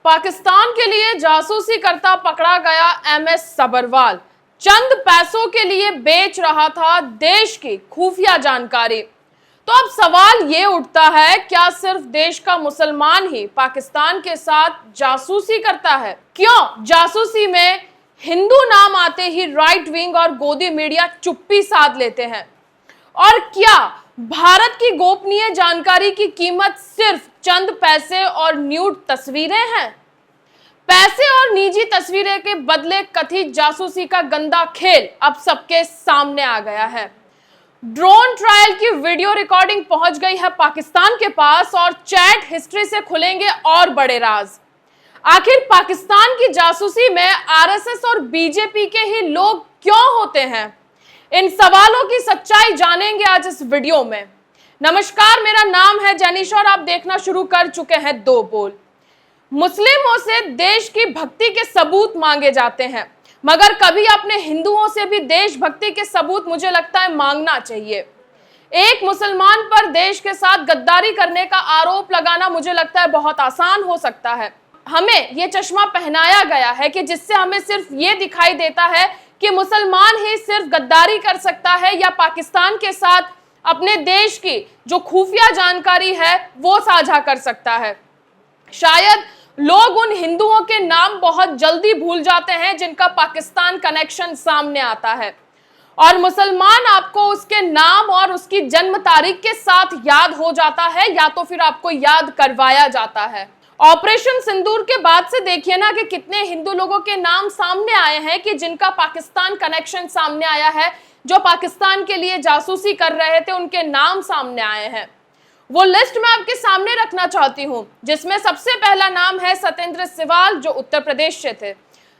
पाकिस्तान के लिए जासूसी करता पकड़ा गया एमएस सबरवाल चंद पैसों के लिए बेच रहा था देश की खुफिया जानकारी। तो अब सवाल ये उठता है, क्या सिर्फ देश का मुसलमान ही पाकिस्तान के साथ जासूसी करता है? क्यों जासूसी में हिंदू नाम आते ही राइट विंग और गोदी मीडिया चुप्पी साध लेते हैं? और क्या भारत की गोपनीय जानकारी की कीमत सिर्फ चंद पैसे और न्यूड तस्वीरें हैं? पैसे और निजी तस्वीरें के बदले कथित जासूसी का गंदा खेल अब सबके सामने आ गया है। ड्रोन ट्रायल की वीडियो रिकॉर्डिंग पहुंच गई है पाकिस्तान के पास और चैट हिस्ट्री से खुलेंगे और बड़े राज। आखिर पाकिस्तान की जासूसी में आरएसएस और बीजेपी के ही लोग क्यों होते हैं? इन सवालों की सच्चाई जानेंगे आज इस वीडियो में। नमस्कार, मेरा नाम है जैनिशा और आप देखना शुरू कर चुके हैं दो बोल। मुस्लिमों से देश की भक्ति के सबूत मांगे जाते हैं, मगर कभी अपने हिंदुओं से भी देशभक्ति के सबूत मुझे लगता है मांगना चाहिए। एक मुसलमान पर देश के साथ गद्दारी करने का आरोप लगाना मुझे लगता है बहुत आसान हो सकता है। हमें ये चश्मा पहनाया गया है कि जिससे हमें सिर्फ ये दिखाई देता है कि मुसलमान ही सिर्फ गद्दारी कर सकता है या पाकिस्तान के साथ अपने देश की जो खुफिया जानकारी है वो साझा कर सकता है। शायद लोग उन हिंदुओं के नाम बहुत जल्दी भूल जाते हैं जिनका पाकिस्तान कनेक्शन सामने आता है, और मुसलमान आपको उसके नाम और उसकी जन्म तारीख के साथ याद हो जाता है या तो फिर आपको याद करवाया जाता है। ऑपरेशन सिंदूर के बाद से देखिए ना कि कितने हिंदू लोगों के नाम सामने आए हैं कि जिनका पाकिस्तान कनेक्शन सामने आया है, जो पाकिस्तान के लिए जासूसी कर रहे थे उनके नाम सामने आए हैं। वो लिस्ट मैं आपके सामने रखना चाहती हूं, जिसमें सबसे पहला नाम है सत्येंद्र सिवाल, जो उत्तर प्रदेश से थे।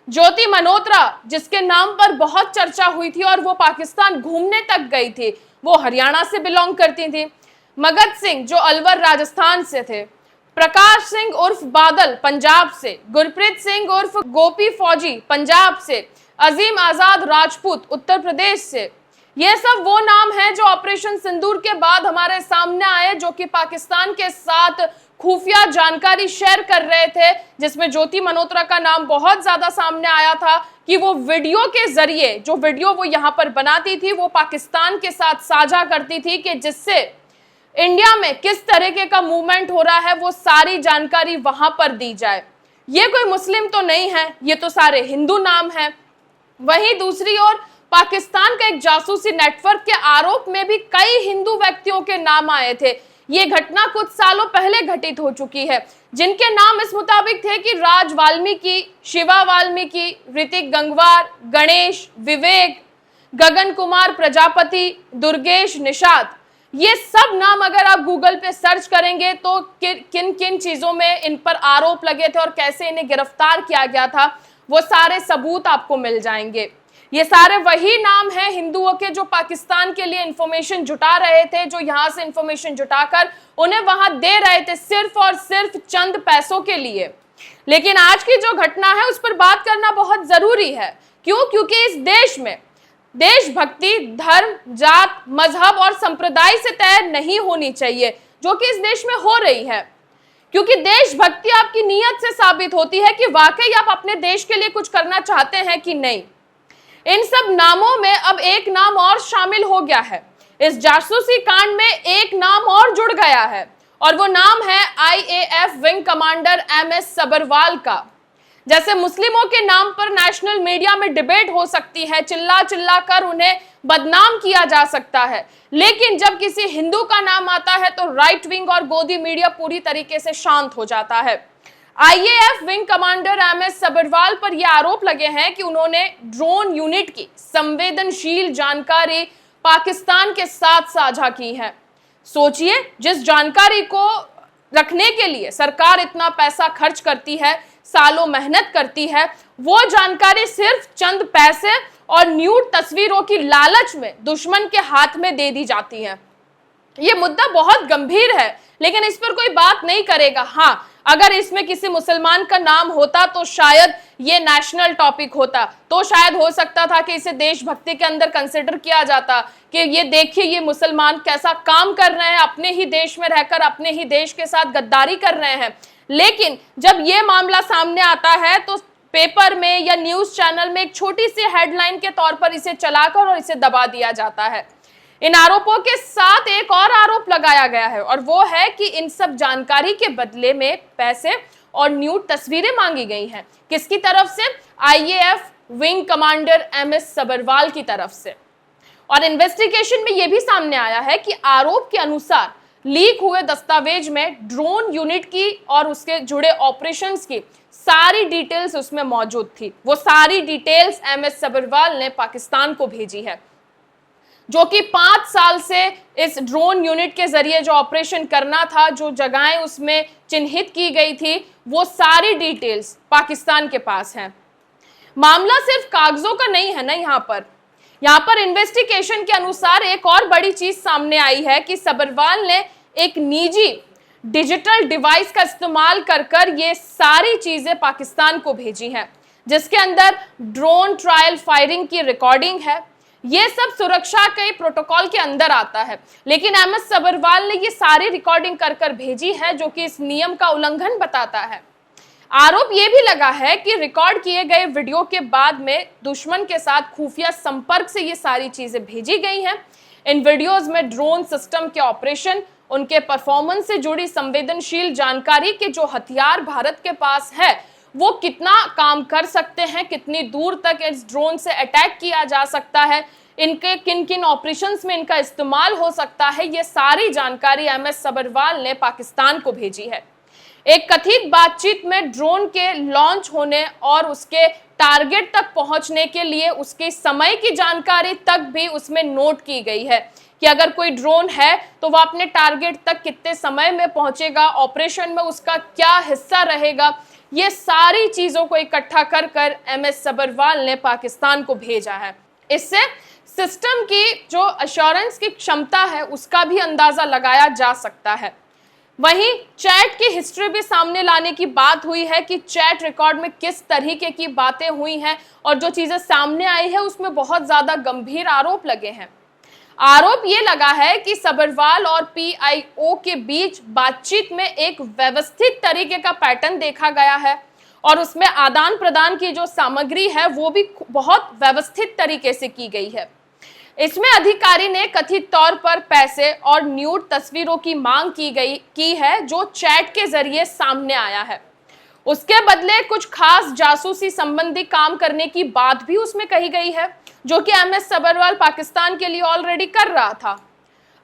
ज्योति मल्होत्रा, जिसके नाम पर बहुत चर्चा हुई थी और वो पाकिस्तान घूमने तक गई थी, वो हरियाणा से बिलोंग करती थी। मगध सिंह, जो अलवर राजस्थान से थे। प्रकाश सिंह उर्फ बादल, पंजाब से। गुरप्रीत सिंह उर्फ गोपी फौजी, पंजाब से। अजीम आजाद राजपूत, उत्तर प्रदेश से। ये सब वो नाम हैं जो ऑपरेशन सिंदूर के बाद हमारे सामने आए, जो कि पाकिस्तान के साथ खुफिया जानकारी शेयर कर रहे थे, जिसमें ज्योति मल्होत्रा का नाम बहुत ज्यादा सामने आया था कि वो वीडियो के जरिए, जो वीडियो वो यहाँ पर बनाती थी, वो पाकिस्तान के साथ साझा करती थी कि जिससे इंडिया में किस तरीके का मूवमेंट हो रहा है वो सारी जानकारी वहां पर दी जाए। ये कोई मुस्लिम तो नहीं है, ये तो सारे हिंदू नाम है। वहीं दूसरी ओर पाकिस्तान का एक जासूसी नेटवर्क के आरोप में भी कई हिंदू व्यक्तियों के नाम आए थे। ये घटना कुछ सालों पहले घटित हो चुकी है, जिनके नाम इस मुताबिक थे कि राज वाल्मीकि, शिवा वाल्मीकि, ऋतिक गंगवार, गणेश, विवेक, गगन कुमार प्रजापति, दुर्गेश निषाद। ये सब नाम अगर आप गूगल पे सर्च करेंगे तो किन किन चीजों में इन पर आरोप लगे थे और कैसे इन्हें गिरफ्तार किया गया था, वो सारे सबूत आपको मिल जाएंगे। ये सारे वही नाम हैं हिंदुओं के जो पाकिस्तान के लिए इंफॉर्मेशन जुटा रहे थे, जो यहाँ से इंफॉर्मेशन जुटाकर उन्हें वहां दे रहे थे सिर्फ और सिर्फ चंद पैसों के लिए। लेकिन आज की जो घटना है उस पर बात करना बहुत जरूरी है। क्यों? क्योंकि इस देश में देशभक्ति धर्म, जात, मजहब और संप्रदाय से तय नहीं होनी चाहिए, जो कि इस देश में हो रही है। क्योंकि देशभक्ति आपकी नीयत से साबित होती है कि वाकई आप अपने देश के लिए कुछ करना चाहते हैं कि नहीं। इन सब नामों में अब एक नाम और शामिल हो गया है। इस जासूसी कांड में एक नाम और जुड़ गया है और वो नाम है IAF wing commander MS Sabharwal का। जैसे मुस्लिमों के नाम पर नेशनल मीडिया में डिबेट हो सकती है, चिल्ला चिल्ला कर उन्हें बदनाम किया जा सकता है, लेकिन जब किसी हिंदू का नाम आता है तो राइट विंग और गोदी मीडिया पूरी तरीके से शांत हो जाता है। IAF wing commander MS Sabharwal पर यह आरोप लगे हैं कि उन्होंने ड्रोन यूनिट की संवेदनशील जानकारी पाकिस्तान के साथ साझा की है। सोचिए, जिस जानकारी को रखने के लिए सरकार इतना पैसा खर्च करती है, सालों मेहनत करती है, वो जानकारी सिर्फ चंद पैसे और न्यूड तस्वीरों की लालच में दुश्मन के हाथ में दे दी जाती है। ये मुद्दा बहुत गंभीर है, लेकिन इस पर कोई बात नहीं करेगा। हाँ, अगर इसमें किसी मुसलमान का नाम होता तो शायद ये नेशनल टॉपिक होता, तो शायद हो सकता था कि इसे देशभक्ति के अंदर कंसिडर किया जाता कि ये देखिए ये मुसलमान कैसा काम कर रहे हैं, अपने ही देश में रहकर अपने ही देश के साथ गद्दारी कर रहे हैं। लेकिन जब ये मामला सामने आता है तो पेपर में या न्यूज चैनल में एक छोटी सी हेडलाइन के तौर पर इसे चलाकर और इसे दबा दिया जाता है। इन आरोपों के साथ एक और आरोप लगाया गया है और वो है कि इन सब जानकारी के बदले में पैसे और न्यूड तस्वीरें मांगी गई हैं। किसकी तरफ से? IAF wing commander MS Sabharwal की तरफ से। और इन्वेस्टिगेशन में यह भी सामने आया है कि आरोप के अनुसार लीक हुए दस्तावेज में ड्रोन यूनिट की और उसके जुड़े ऑपरेशंस की सारी डिटेल्स उसमें मौजूद थी। वो सारी डिटेल्स एमएस सभरवाल ने पाकिस्तान को भेजी है, जो कि 5 साल से इस ड्रोन यूनिट के जरिए जो ऑपरेशन करना था, जो जगहें उसमें चिन्हित की गई थी, वो सारी डिटेल्स पाकिस्तान के पास हैं। मामला सिर्फ कागजों का नहीं है ना। यहाँ पर इन्वेस्टिगेशन के अनुसार एक और बड़ी चीज सामने आई है कि सभरवाल ने एक निजी डिजिटल डिवाइस का इस्तेमाल कर ये सारी चीजें पाकिस्तान को भेजी हैं, जिसके अंदर ड्रोन ट्रायल फायरिंग की रिकॉर्डिंग है। ये सब सुरक्षा के प्रोटोकॉल के अंदर आता है, लेकिन एमएस सभरवाल ने ये सारी रिकॉर्डिंग कर भेजी है, जो कि इस नियम का उल्लंघन बताता है। आरोप ये भी लगा है कि रिकॉर्ड किए गए वीडियो के बाद में दुश्मन के साथ खुफिया संपर्क से ये सारी चीजें भेजी गई हैं। इन वीडियोस में ड्रोन सिस्टम के ऑपरेशन, उनके परफॉर्मेंस से जुड़ी संवेदनशील जानकारी के जो हथियार भारत के पास है वो कितना काम कर सकते हैं, कितनी दूर तक इस ड्रोन से अटैक किया जा सकता है, इनके किन किन ऑपरेशंस में इनका इस्तेमाल हो सकता है, ये सारी जानकारी एमएस सभरवाल ने पाकिस्तान को भेजी है। एक कथित बातचीत में ड्रोन के लॉन्च होने और उसके टारगेट तक पहुंचने के लिए उसके समय की जानकारी तक भी उसमें नोट की गई है कि अगर कोई ड्रोन है तो वह अपने टारगेट तक कितने समय में पहुंचेगा, ऑपरेशन में उसका क्या हिस्सा रहेगा। ये सारी चीजों को इकट्ठा कर एमएस सभरवाल ने पाकिस्तान को भेजा है। इससे सिस्टम की जो अश्योरेंस की क्षमता है उसका भी अंदाजा लगाया जा सकता है। वहीं चैट की हिस्ट्री भी सामने लाने की बात हुई है कि चैट रिकॉर्ड में किस तरीके की बातें हुई हैं और जो चीजें सामने आई है उसमें बहुत ज्यादा गंभीर आरोप लगे हैं। आरोप ये लगा है कि सभरवाल और पीआईओ के बीच बातचीत में एक व्यवस्थित तरीके का पैटर्न देखा गया है और उसमें आदान प्रदान की जो सामग्री है वो भी बहुत व्यवस्थित तरीके से की गई है। इसमें अधिकारी ने कथित तौर पर पैसे और न्यूड तस्वीरों की मांग की है, जो चैट के जरिए सामने आया है। उसके बदले कुछ खास जासूसी संबंधी काम करने की बात भी उसमें कही गई है, जो कि एमएस सभरवाल पाकिस्तान के लिए ऑलरेडी कर रहा था।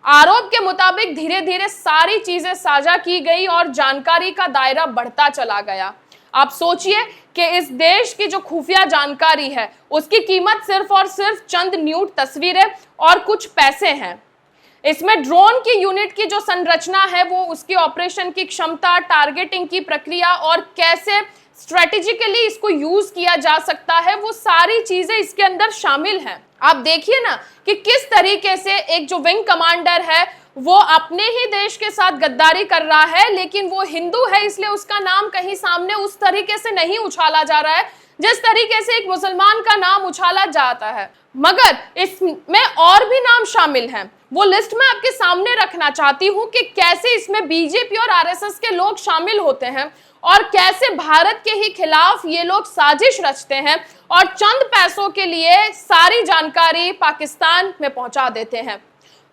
आरोप के मुताबिक धीरे धीरे सारी चीजें साझा की गई और जानकारी का दायरा बढ़ता चला गया। आप सोचिए कि इस देश की जो खुफिया जानकारी है उसकी कीमत सिर्फ और सिर्फ चंद न्यूड तस्वीरें और कुछ पैसे हैं। इसमें ड्रोन की यूनिट की जो संरचना है, वो उसकी ऑपरेशन की क्षमता, टारगेटिंग की प्रक्रिया और कैसे स्ट्रेटेजिकली इसको यूज किया जा सकता है, वो सारी चीजें इसके अंदर शामिल हैं। आप देखिए ना कि किस तरीके से एक जो विंग कमांडर है वो अपने ही देश के साथ गद्दारी कर रहा है, लेकिन वो हिंदू है इसलिए उसका नाम कहीं सामने उस तरीके से नहीं उछाला जा रहा है जिस तरीके से एक मुसलमान का नाम उछाला जाता है। मगर इसमें और भी नाम शामिल हैं। वो लिस्ट मैं आपके सामने रखना चाहती हूँ कि कैसे इसमें बीजेपी और आरएसएस के लोग शामिल होते हैं और कैसे भारत के ही खिलाफ ये लोग साजिश रचते हैं और चंद पैसों के लिए सारी जानकारी पाकिस्तान में पहुंचा देते हैं।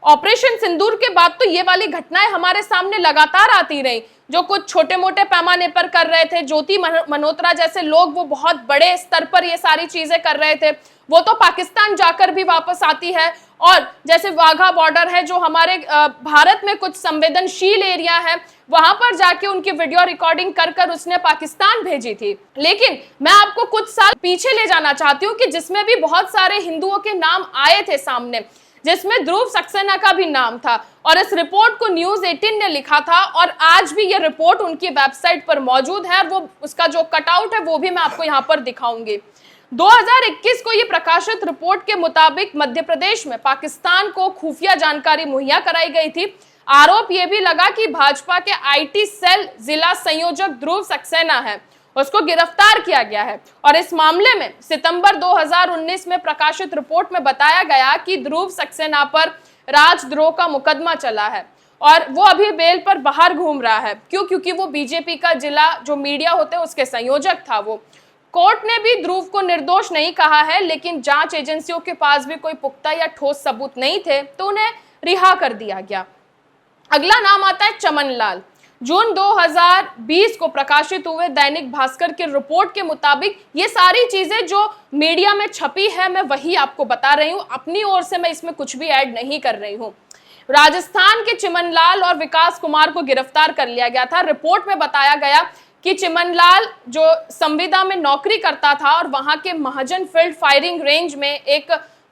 ऑपरेशन सिंदूर के बाद तो ये वाली घटनाएं हमारे सामने लगातार आती रही। जो कुछ छोटे मोटे पैमाने पर कर रहे थे, ज्योति मल्होत्रा जैसे लोग, वो बहुत बड़े स्तर पर ये सारी चीजें कर रहे थे, वो तो पाकिस्तान जाकर भी वापस आती है। और जैसे वाघा बॉर्डर है जो हमारे भारत में कुछ संवेदनशील एरिया है, वहां पर जाके उनकी वीडियो रिकॉर्डिंग कर उसने पाकिस्तान भेजी थी। लेकिन मैं आपको कुछ साल पीछे ले जाना चाहती हूँ कि जिसमें भी बहुत सारे हिंदुओं के नाम आए थे सामने, जिसमें ध्रुव सक्सेना का भी नाम था और इस रिपोर्ट को न्यूज 18 ने लिखा था और आज भी ये रिपोर्ट उनकी वेबसाइट पर मौजूद है और वो उसका जो कटआउट है वो भी मैं आपको यहाँ पर दिखाऊंगी। 2021 को ये प्रकाशित रिपोर्ट के मुताबिक मध्य प्रदेश में पाकिस्तान को खुफिया जानकारी मुहैया कराई गई थी। आरोप ये भी लगा कि भाजपा के आईटी सेल जिला संयोजक ध्रुव सक्सेना है, उसको गिरफ्तार किया गया है और इस मामले में सितंबर 2019 में प्रकाशित रिपोर्ट में बताया गया कि ध्रुव सक्सेना पर राजद्रोह का मुकदमा चला है और वो अभी बेल पर बाहर घूम रहा है। क्यों? क्योंकि वो बीजेपी का जिला जो मीडिया होते हैं उसके संयोजक था। वो कोर्ट ने भी ध्रुव को निर्दोष नहीं कहा है, लेकिन जांच एजेंसियों के पास भी कोई पुख्ता या ठोस सबूत नहीं थे तो उन्हें रिहा कर दिया गया। अगला नाम आता है चमन लाल। जून 2020 को प्रकाशित हुए दैनिक भास्कर की रिपोर्ट के मुताबिक ये सारी चीजें जो मीडिया में छपी है मैं वही आपको बता रही हूं, अपनी ओर से मैं इसमें कुछ भी ऐड नहीं कर रही हूं। राजस्थान के चिमन लाल और विकास कुमार को गिरफ्तार कर लिया गया था। रिपोर्ट में बताया गया कि चिमन लाल जो संविदा में नौकरी करता था और वहां के महाजन फील्ड फायरिंग रेंज में एक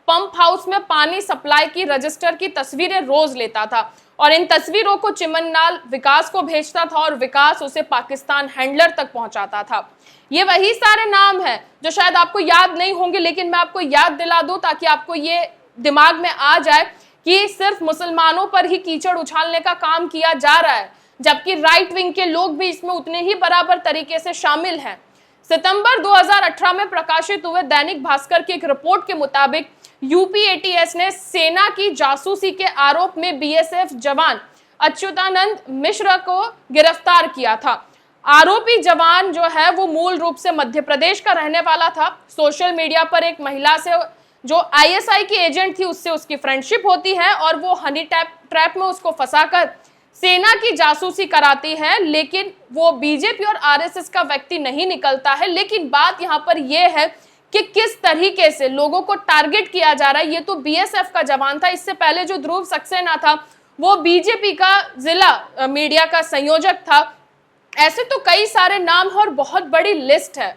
पंप हाउस में पानी सप्लाई की रजिस्टर की तस्वीरें रोज लेता था और इन तस्वीरों को चिमन लाल विकास को भेजता था और विकास उसे पाकिस्तान हैंडलर तक पहुंचाता था। ये वही सारे नाम हैं जो शायद आपको याद नहीं होंगे, लेकिन मैं आपको याद दिला दूं ताकि आपको ये दिमाग में आ जाए कि सिर्फ मुसलमानों पर ही कीचड़ उछालने का काम किया जा रहा है, जबकि राइट विंग के लोग भी इसमें उतने ही बराबर तरीके से शामिल हैं। सितंबर 2018 में प्रकाशित हुए दैनिक भास्कर की एक रिपोर्ट के मुताबिक यूपी एटीएस ने सेना की जासूसी के आरोप में बीएसएफ जवान अच्युतानंद मिश्रा को गिरफ्तार किया था। आरोपी जवान जो है वो मूल रूप से मध्य प्रदेश का रहने वाला था। सोशल मीडिया पर एक महिला से जो आईएसआई की एजेंट थी उससे उसकी फ्रेंडशिप होती है और वो हनी ट्रैप में उसको फंसाकर सेना की जासूसी कराती है, लेकिन वो बीजेपी और आरएसएस का व्यक्ति नहीं निकलता है। लेकिन बात यहाँ पर यह है कि किस तरीके से लोगों को टारगेट किया जा रहा है। ये तो बीएसएफ का जवान था, इससे पहले जो ध्रुव सक्सेना था वो बीजेपी का जिला मीडिया का संयोजक था। ऐसे तो कई सारे नाम है और बहुत बड़ी लिस्ट है,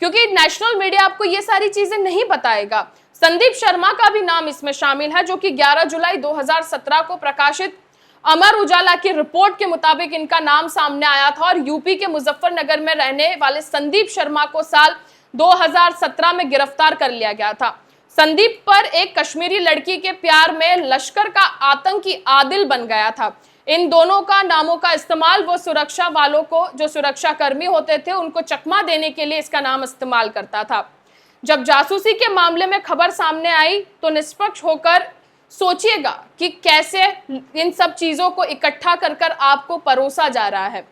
क्योंकि नेशनल मीडिया आपको ये सारी चीजें नहीं बताएगा। संदीप शर्मा का भी नाम इसमें शामिल है, जो कि 11 जुलाई 2017 को प्रकाशित अमर उजाला की रिपोर्ट के मुताबिक इनका नाम सामने आया था और यूपी के मुजफ्फरनगर में रहने वाले संदीप शर्मा को साल 2017 में गिरफ्तार कर लिया गया था। संदीप पर एक कश्मीरी लड़की के प्यार में लश्कर का आतंकी आदिल बन गया था। इन दोनों का नामों का इस्तेमाल वो सुरक्षा वालों को, जो सुरक्षा कर्मी होते थे, उनको चकमा देने के लिए इसका नाम इस्तेमाल करता था। जब जासूसी के मामले में खबर सामने आई तो निष्पक्ष होकर सोचिएगा कि कैसे इन सब चीजों को इकट्ठा कर कर आपको परोसा जा रहा है।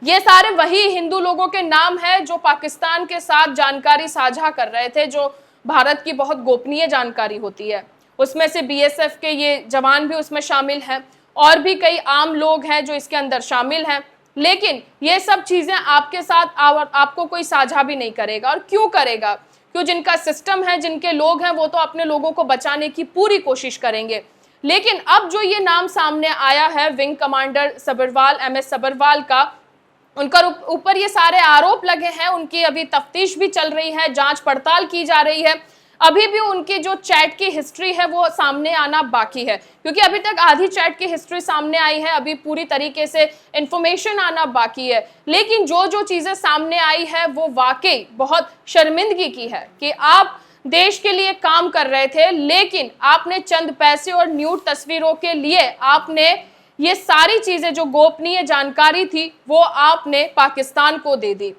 ये सारे वही हिंदू लोगों के नाम है जो पाकिस्तान के साथ जानकारी साझा कर रहे थे, जो भारत की बहुत गोपनीय जानकारी होती है। उसमें से बीएसएफ के ये जवान भी उसमें शामिल हैं और भी कई आम लोग हैं जो इसके अंदर शामिल हैं। लेकिन ये सब चीजें आपके साथ आपको कोई साझा भी नहीं करेगा। और क्यों करेगा? क्यों? जिनका सिस्टम है, जिनके लोग हैं, वो तो अपने लोगों को बचाने की पूरी कोशिश करेंगे। लेकिन अब जो ये नाम सामने आया है wing commander Sabharwal, MS Sabharwal का, उनका ऊपर ये सारे आरोप लगे हैं, उनकी अभी तफ्तीश भी चल रही है, जांच पड़ताल की जा रही है। अभी भी उनकी जो चैट की हिस्ट्री है वो सामने आना बाकी है, क्योंकि अभी तक आधी चैट की हिस्ट्री सामने आई है, अभी पूरी तरीके से इंफॉर्मेशन आना बाकी है। लेकिन जो जो चीजें सामने आई है वो वाकई बहुत शर्मिंदगी की है कि आप देश के लिए काम कर रहे थे, लेकिन आपने चंद पैसे और न्यूड तस्वीरों के लिए आपने ये सारी चीजें जो गोपनीय जानकारी थी वो आपने पाकिस्तान को दे दी।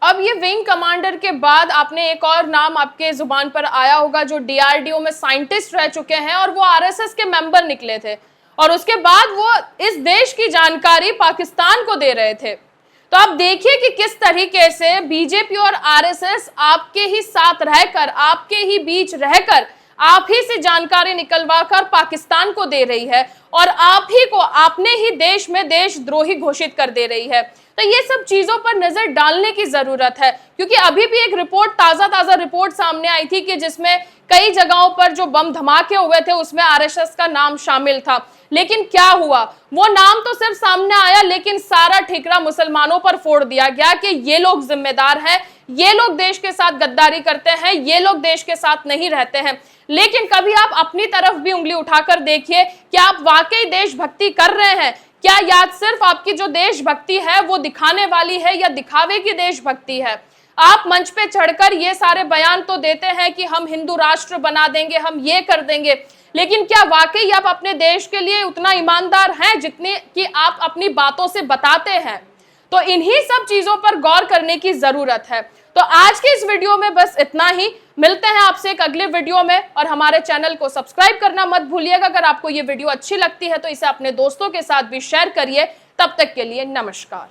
अब ये विंग कमांडर के बाद आपने एक और नाम आपके जुबान पर आया होगा जो डीआरडीओ में साइंटिस्ट रह चुके हैं और वो आरएसएस के मेंबर निकले थे और उसके बाद वो इस देश की जानकारी पाकिस्तान को दे रहे थे। तो आप देखिए कि किस तरीके से बीजेपी और आरएसएस आपके ही साथ रहकर, आपके ही बीच रहकर, आप ही से जानकारी निकलवा कर पाकिस्तान को दे रही है और आप ही को आपने ही देश में देशद्रोही घोषित कर दे रही है। तो ये सब चीजों पर नजर डालने की जरूरत है, क्योंकि अभी भी एक रिपोर्ट, ताजा रिपोर्ट सामने आई थी कि जिसमें कई जगहों पर जो बम धमाके हुए थे उसमें आरएसएस का नाम शामिल था। लेकिन क्या हुआ? वो नाम तो सिर्फ सामने आया, लेकिन सारा ठिकरा मुसलमानों पर फोड़ दिया गया कि ये लोग जिम्मेदार हैं, ये लोग देश के साथ गद्दारी करते हैं, ये लोग देश के साथ नहीं रहते हैं। लेकिन कभी आप अपनी तरफ भी उंगली उठाकर देखिए कि आप वाकई देशभक्ति कर रहे हैं क्या, या सिर्फ आपकी जो देशभक्ति है वो दिखाने वाली है या दिखावे की देशभक्ति है। आप मंच पे चढ़कर ये सारे बयान तो देते हैं कि हम हिंदू राष्ट्र बना देंगे, हम ये कर देंगे, लेकिन क्या वाकई आप अपने देश के लिए उतना ईमानदार हैं जितने कि आप अपनी बातों से बताते हैं? तो इन्हीं सब चीजों पर गौर करने की जरूरत है। तो आज के इस वीडियो में बस इतना ही। मिलते हैं आपसे एक अगले वीडियो में, और हमारे चैनल को सब्सक्राइब करना मत भूलिएगा। अगर आपको ये वीडियो अच्छी लगती है तो इसे अपने दोस्तों के साथ भी शेयर करिए। तब तक के लिए नमस्कार।